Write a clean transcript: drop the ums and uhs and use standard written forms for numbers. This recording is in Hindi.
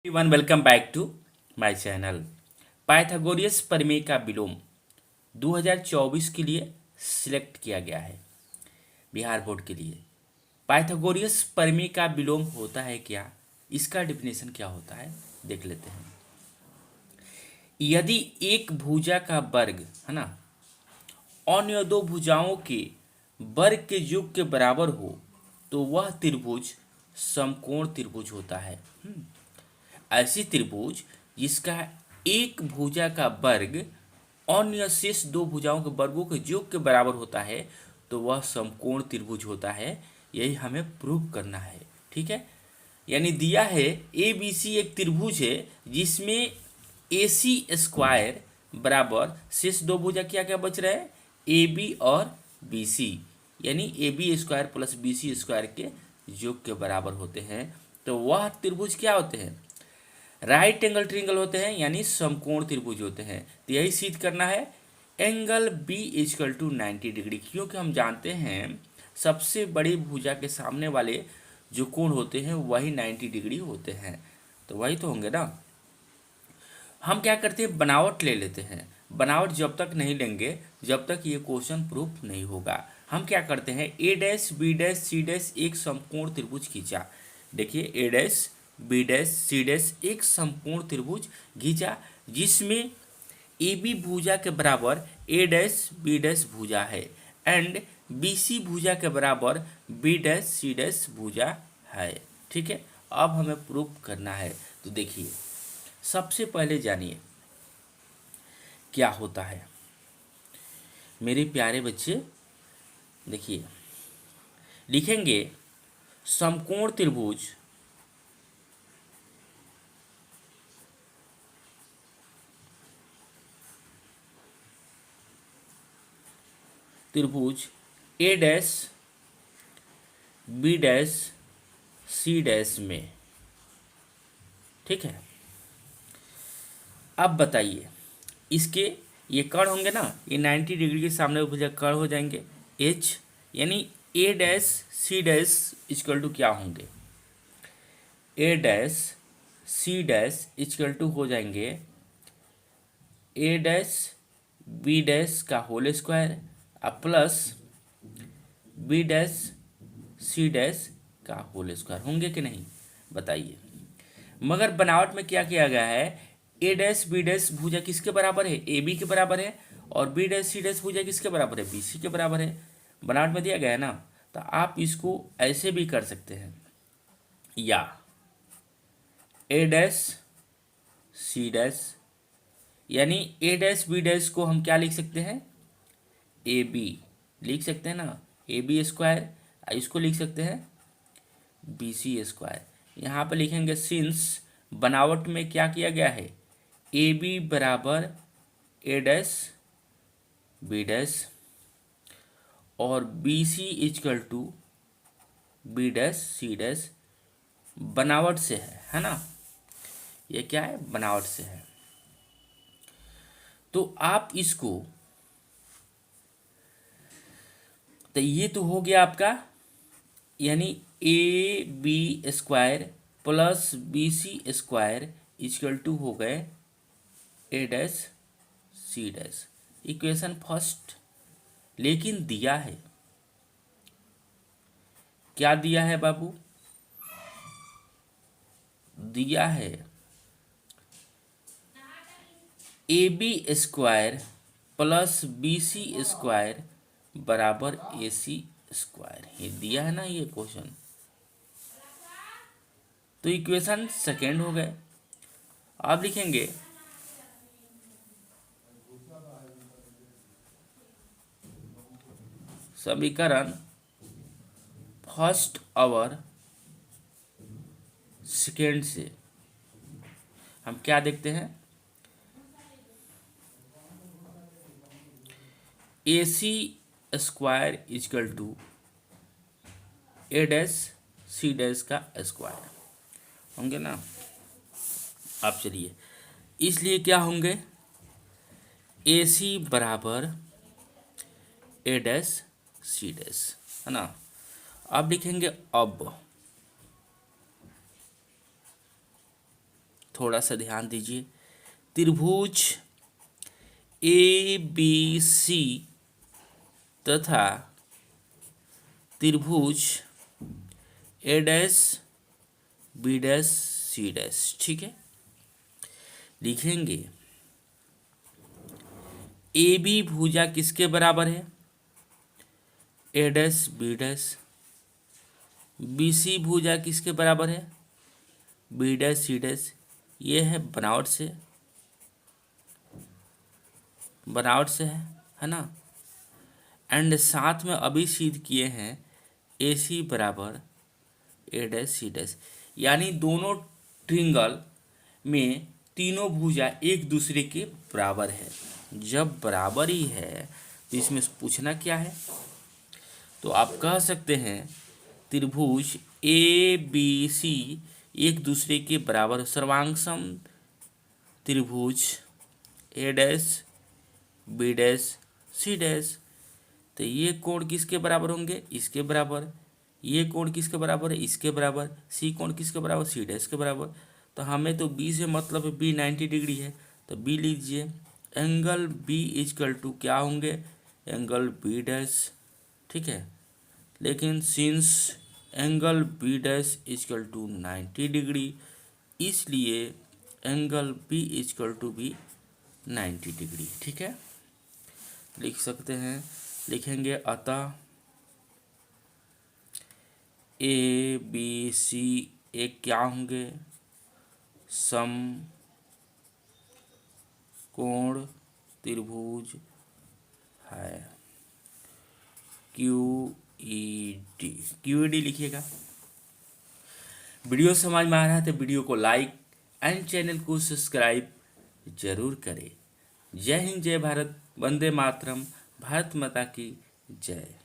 Everyone welcome back to my channel. Pythagoras प्रमेय का विलोम 2024 के लिए सिलेक्ट किया गया है बिहार बोर्ड के लिए। पाइथागोरस प्रमेय का विलोम होता है क्या, इसका डिफिनेशन क्या होता है देख लेते हैं। यदि एक भुजा का वर्ग है ना अन्य दो भुजाओं के वर्ग के योग के बराबर हो तो वह त्रिभुज समकोण त्रिभुज होता है। ऐसी त्रिभुज जिसका एक भुजा का वर्ग अन्य शेष दो भुजाओं के वर्गों के योग के बराबर होता है तो वह समकोण त्रिभुज होता है। यही हमें प्रूव करना है। ठीक है, यानी दिया है ए बी सी एक त्रिभुज है जिसमें ए सी स्क्वायर बराबर शेष दो भुजा क्या क्या बच रहा है, ए बी और बी सी, यानी A B square plus B C square के योग के बराबर होते हैं। तो वह त्रिभुज क्या होते हैं, राइट एंगल ट्रिंगल होते हैं, यानी समकोण त्रिभुज होते हैं। तो यही सिद्ध करना है angle B equal to 90 degree, क्योंकि हम जानते हैं सबसे बड़ी भुजा के सामने वाले जो कोण होते हैं वही 90 डिग्री होते हैं। तो वही तो होंगे ना। हम क्या करते हैं, बनावट ले लेते हैं। बनावट जब तक नहीं लेंगे जब तक ये क्वेश्चन प्रूफ नहीं होगा। हम क्या करते हैं, A dash B dash C dash एक समकोण त्रिभुज खींचा। देखिए A dash B dash C dash एक समकोण त्रिभुज खींचा जिसमें ए बी भुजा के बराबर ए डैश बी डैश भुजा है एंड बी सी भुजा के बराबर बी डैश सी डैश भुजा है। ठीक है, अब हमें प्रूफ करना है। तो देखिए सबसे पहले जानिए क्या होता है मेरे प्यारे बच्चे। देखिए लिखेंगे समकोण त्रिभुज त्रिभुज A dash B dash C dash में। ठीक है, अब बताइए इसके ये कर्ण होंगे ना, ये 90 डिग्री के सामने भुजा कर्ण हो जाएंगे एच, यानी A dash C dash equal to क्या होंगे, A dash C dash equal to हो जाएंगे ए डैश बी डैश का whole square plus B dash C dash का होल स्क्वायर होंगे कि नहीं बताइए। मगर बनावट में क्या किया गया है, ए डैश बी डैश भुजा किसके बराबर है, ए बी के बराबर है, और बी डैश सी डैश भुजा किसके बराबर है, बी सी के बराबर है। बनावट में दिया गया है ना। तो आप इसको ऐसे भी कर सकते हैं, या ए डैश सी डैश, यानी ए डैश बी डैश को हम क्या लिख सकते हैं, ए बी लिख सकते हैं ना, ए बी स्क्वायर, इसको लिख सकते हैं बी सी स्क्वायर। यहाँ पर लिखेंगे सिंस बनावट में क्या किया गया है, ए बी बराबर ए डैश बी डैश और B C equal to B dash C dash, बनावट से है ना। ये क्या है, बनावट से है। तो आप इसको, तो ये तो हो गया आपका, यानी A B square plus B C square equal to हो गए A dash C dash, equation first. लेकिन दिया है, क्या दिया है बाबू, दिया है A B square plus B C square बराबर ए सी स्क्वायर, ये दिया है ना ये क्वेश्चन। तो इक्वेशन सेकेंड हो गए। आप लिखेंगे समीकरण फर्स्ट और सेकेंड से हम क्या देखते हैं, A C square equal to A dash C dash का स्क्वायर होंगे ना। आप चलिए, इसलिए क्या होंगे, ए सी बराबर ए डैश सी डैश है ना। अब लिखेंगे अब थोड़ा सा ध्यान दीजिए। त्रिभुज ए बी सी तथा त्रिभुज A dash B dash C dash, ठीक है। लिखेंगे ए बी भुजा किसके बराबर है? A dash B dash. B C भुजा किसके बराबर है? B dash C dash. ये है बनावट से, है ना। एंड साथ में अभी सिद्ध किए हैं ए सी बराबर ए डैश सी डैश, यानी दोनों ट्रिंगल में तीनों भुजा एक दूसरे के बराबर है। जब बराबर ही है तो इसमें पूछना क्या है? तो आप कह सकते हैं त्रिभुज ए बी सी एक दूसरे के बराबर सर्वांगसम त्रिभुज A dash B dash C dash. तो ये कोण किसके बराबर होंगे? इसके बराबर। ये कोण किसके बराबर है? इसके बराबर। सी कोण किसके बराबर? सी डैश के बराबर। तो हमें तो बी से मतलब है बी 90 डिग्री है, तो बी लीजिए। एंगल बी इजकल टू क्या होंगे? एंगल बी डैश, ठीक है। लेकिन since angle B dash equal to 90 degree, इसलिए एंगल बी इजकल टू भी 90 डिग्री, ठीक है। लिख सकते हैं, लिखेंगे अतः ए बी सी एक क्या होंगे? समकोण त्रिभुज है। क्यू ई डी लिखिएगा। वीडियो समझ में आ रहा है तो वीडियो को लाइक एंड चैनल को सब्सक्राइब जरूर करें। जय हिंद, जय भारत, वंदे मातरम, भारत माता की जय।